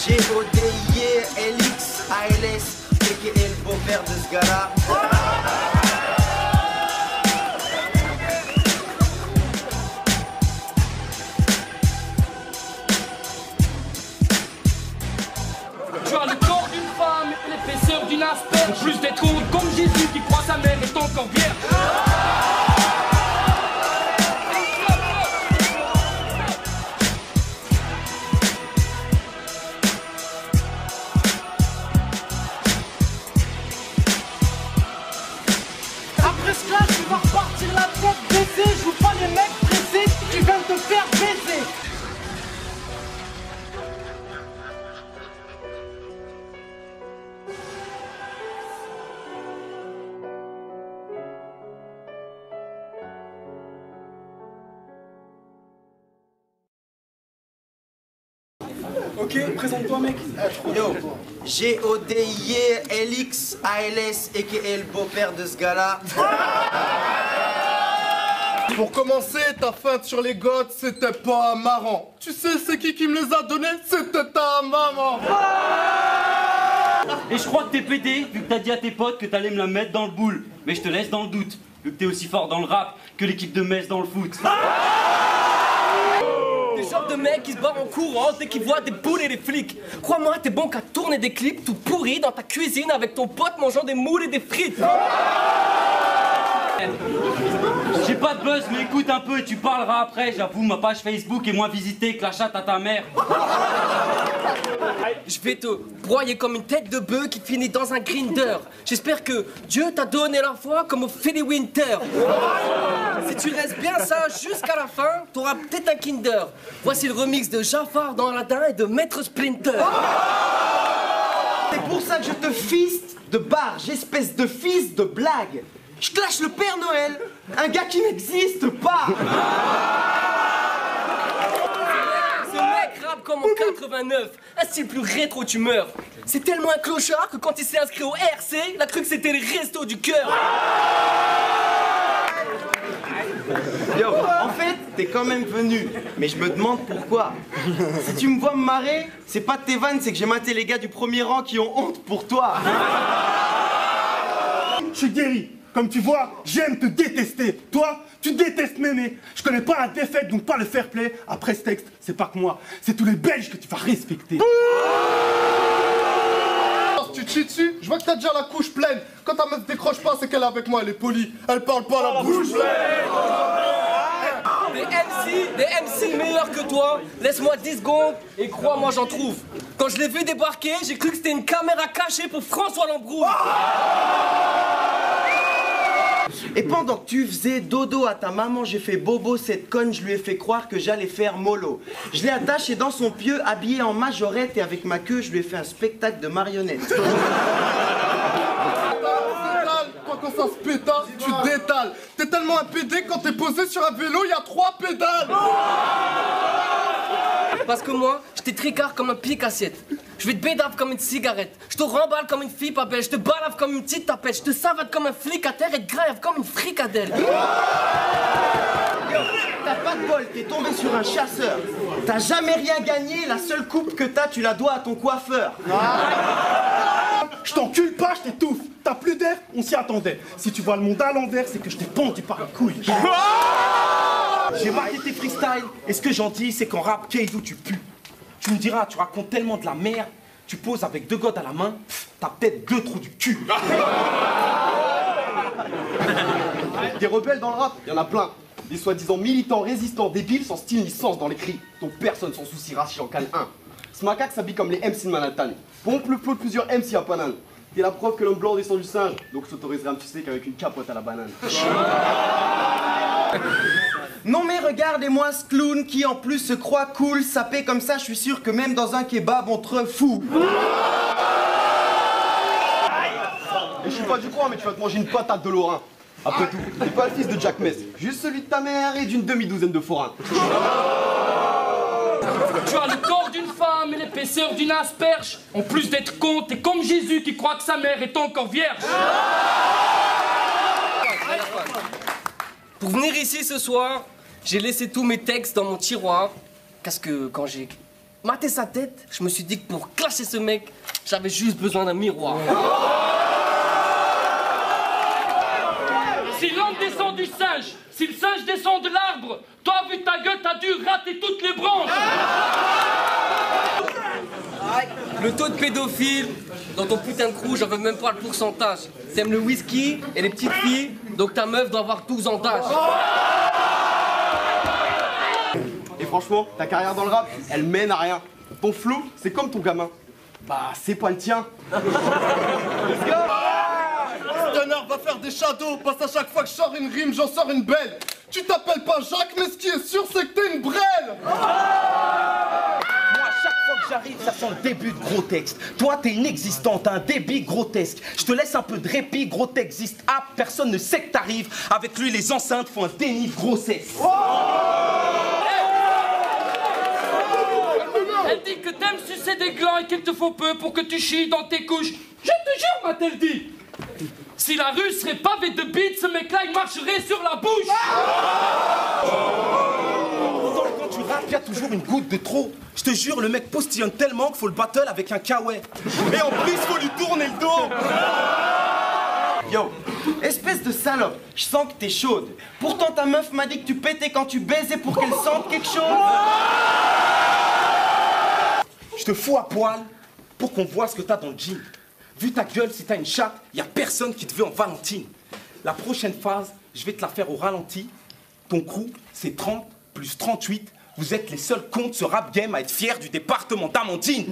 G-O-D-I-E-L-X-A-L-S, a.k.a. le beau-père de ce gars-là. Tu as le corps d'une femme et l'épaisseur d'une asperge. Plus d'être honte comme Jésus qui croit sa mère est encore vierge. Après ce clash, tu vas repartir la tête baissée. Je joue pas les mecs pressés, tu viens de te faire baiser. Ok, présente-toi mec. Yo, G-O-D-I-E-L-X-A-L-S, a.k.a. le beau-père de ce gars-là. Pour commencer, ta feinte sur les gottes, c'était pas marrant. Tu sais c'est qui me les a donnés? C'était ta maman. Et je crois que t'es pédé, vu que t'as dit à tes potes que t'allais me la mettre dans le boule. Mais je te laisse dans le doute, vu que t'es aussi fort dans le rap que l'équipe de Metz dans le foot. Des genres de mecs qui se barrent en courant dès qu'ils voient des boules et des flics. Crois-moi, t'es bon qu'à tourner des clips tout pourris dans ta cuisine avec ton pote mangeant des moules et des frites. J'ai pas de buzz, mais écoute un peu et tu parleras après. J'avoue, ma page Facebook est moins visitée que la chatte à ta mère. Je vais te broyer comme une tête de bœuf qui finit dans un grinder. J'espère que Dieu t'a donné la foi comme au Philly Winter. Si tu restes bien sage jusqu'à la fin, t'auras peut-être un Kinder. Voici le remix de Jafar dans Aladdin et de Maître Splinter. C'est pour ça que je te fiste de barge, espèce de fils de blague. Je clash le Père Noël, un gars qui n'existe pas. Ce mec rappe comme en 89, un style plus rétro tu meurs. C'est tellement un clochard que quand il s'est inscrit au RC, il a cru que c'était les restos du cœur. Yo, en fait, t'es quand même venu, mais je me demande pourquoi. Si tu me vois me marrer, c'est pas de tes vannes, c'est que j'ai maté les gars du premier rang qui ont honte pour toi. Je suis guéri. Comme tu vois, j'aime te détester. Toi, tu détestes m'aimer. Je connais pas la défaite, donc pas le fair play. Après ce texte, c'est pas que moi, c'est tous les Belges que tu vas respecter. Tu te chies dessus, je vois que t'as déjà la couche pleine. Quand ta meuf décroche pas, c'est qu'elle est avec moi, elle est polie. Elle parle pas la bouche pleine. Des MC meilleurs que toi, laisse-moi 10 secondes et crois-moi j'en trouve. Quand je l'ai vu débarquer, j'ai cru que c'était une caméra cachée pour François Lambrouille. Et pendant que tu faisais dodo à ta maman, j'ai fait bobo cette conne, je lui ai fait croire que j'allais faire mollo. Je l'ai attaché dans son pieu, habillé en majorette, et avec ma queue, je lui ai fait un spectacle de marionnettes. Toi, quand ça se pétale, tu détales. T'es tellement un pédé, quand t'es posé sur un vélo, il y a 3 pédales. Parce que moi, je t'ai tricard comme un pic-assiette. Je vais te bédave comme une cigarette. Je te remballe comme une fille papelle. Je te balave comme une petite tapette. Je te savate comme un flic à terre et te grave comme une fricadelle. Yo, t'as pas de bol, t'es tombé sur un chasseur. T'as jamais rien gagné, la seule coupe que t'as, tu la dois à ton coiffeur. Je t'encule pas, je t'étouffe. T'as plus d'air, on s'y attendait. Si tu vois le monde à l'envers, c'est que je t'ai pendu par la couille. J'ai marqué tes freestyles et ce que j'en dis c'est qu'en rap, Keidou tu pues. Tu me diras, tu racontes tellement de la merde, tu poses avec 2 godes à la main, t'as peut-être 2 trous du cul. Des rebelles dans le rap, il y en a plein. Des soi-disant militants, résistants, débiles, sans style ni sens dans les cris, dont personne s'en souciera si j'en cale un. Ce macaque s'habille comme les MC de Manhattan. Pompe le flot de plusieurs MC à Paname. T'es la preuve que l'homme blanc descend du singe, donc je t'autoriserai à me sucer qu'avec une capote à la banane. Non mais regardez-moi ce clown qui en plus se croit cool, sapé comme ça, je suis sûr que même dans un kebab on te fout. Et je suis pas du coin, mais tu vas te manger une patate de Lorrain. Après tout, t'es pas le fils de Jack Mess, juste celui de ta mère et d'une demi-douzaine de forains. Tu as le corps d'une femme et l'épaisseur d'une asperge. En plus d'être con, t'es comme Jésus qui croit que sa mère est encore vierge. Pour venir ici ce soir, j'ai laissé tous mes textes dans mon tiroir. Parce que quand j'ai maté sa tête, je me suis dit que pour clasher ce mec, j'avais juste besoin d'un miroir. Si l'homme descend du singe, si le singe descend de l'arbre, toi, vu ta gueule, t'as dû rater toutes les branches. Le taux de pédophile dans ton putain de crew, j'en veux même pas le pourcentage. T'aimes le whisky et les petites filles, donc ta meuf doit avoir 12 ans d'âge. Et franchement, ta carrière dans le rap, elle mène à rien. Ton flow, c'est comme ton gamin. Bah, c'est pas le tien. Connard va faire des shadows, parce à chaque fois que je sors une rime, j'en sors une belle. Tu t'appelles pas Jacques, mais ce qui est sûr, c'est que t'es une brêle. Moi, à chaque fois que j'arrive, ça sent le début de gros texte. Toi, t'es inexistant, t'as un débit grotesque. Je te laisse un peu de répit, gros texte existe. Ah, personne ne sait que t'arrives. Avec lui, les enceintes font un déni de grossesse. Elle dit que t'aimes sucer des glands et qu'il te faut peu pour que tu chies dans tes couches. Je te jure, m'a-t-elle dit. Si la rue serait pavée de bites, ce mec-là, il marcherait sur la bouche. Pourtant, quand tu rappes, y a toujours une goutte de trop. Je te jure, le mec postillonne tellement qu'il faut le battle avec un kawaii. Et en plus, faut lui tourner le dos. Yo, espèce de salope, je sens que t'es chaude. Pourtant ta meuf m'a dit que tu pétais quand tu baisais pour qu'elle sente quelque chose. Je te fous à poil pour qu'on voit ce que t'as dans le jean. Vu ta gueule, si t'as une chatte, y a personne qui te veut en Valentine. La prochaine phase, je vais te la faire au ralenti. Ton crew, c'est 30 plus 38. Vous êtes les seuls cons de ce rap game à être fiers du département d'Amandine.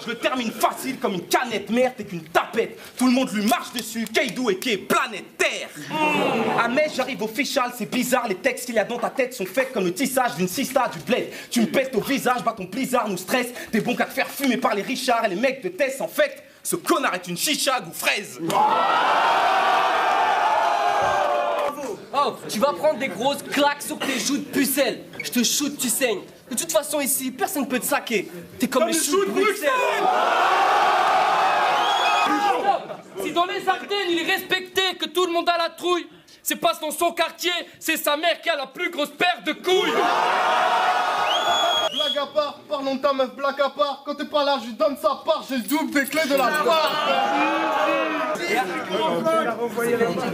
Je le termine facile comme une canette merde et qu'une tapette. Tout le monde lui marche dessus, Kaidou et qui est planète Terre. À Metz, j'arrive au Fichal, c'est bizarre, les textes qu'il y a dans ta tête sont faits comme le tissage d'une sista du bled. Tu me pètes au visage, bah ton blizzard nous stresse. T'es bon qu'à te faire fumer par les Richards et les mecs de Tess. En fait, ce connard est une chicha ou fraise. Oh, tu vas prendre des grosses claques sur tes joues de pucelle. Je te shoot, tu saignes. De toute façon, ici, personne ne peut te saquer. T'es comme les choux de Bruxelles. Si dans les Ardennes, il est respecté, que tout le monde a la trouille, c'est parce que dans son quartier, c'est sa mère qui a la plus grosse paire de couilles. Blague à part, parlons de ta meuf, blague à part. Quand t'es pas là, je lui donne sa part, j'ai le double des clés de la part.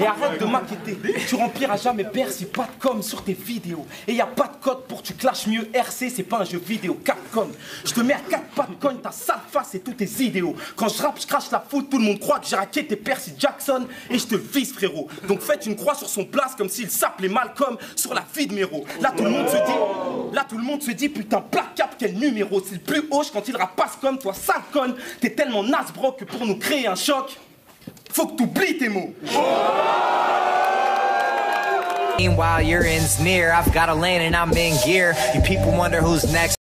Et arrête de m'inquiéter. Tu rempliras jamais Bercy, pas de com sur tes vidéos. Et y a pas de code pour que tu clashes mieux. RC, c'est pas un jeu vidéo, Capcom. Je te mets à 4 pas de cogne, ta sale face et tous tes idéaux. Quand je rappe, je crache la foot, tout le monde croit que j'ai raqué tes Percy Jackson. Et je te vise, frérot. Donc faites une croix sur son place comme s'il s'appelait Malcolm sur la vie de Méro. Là, tout le monde se dit, putain, Black Cap, quel numéro. C'est le plus hoche quand il rappe passe comme toi, sale conne. T'es tellement nasbro que pour nous créer un choc, faut que t'oublies tes mots. While you're in near, I've got a lane and I'm in gear. You people wonder who's next.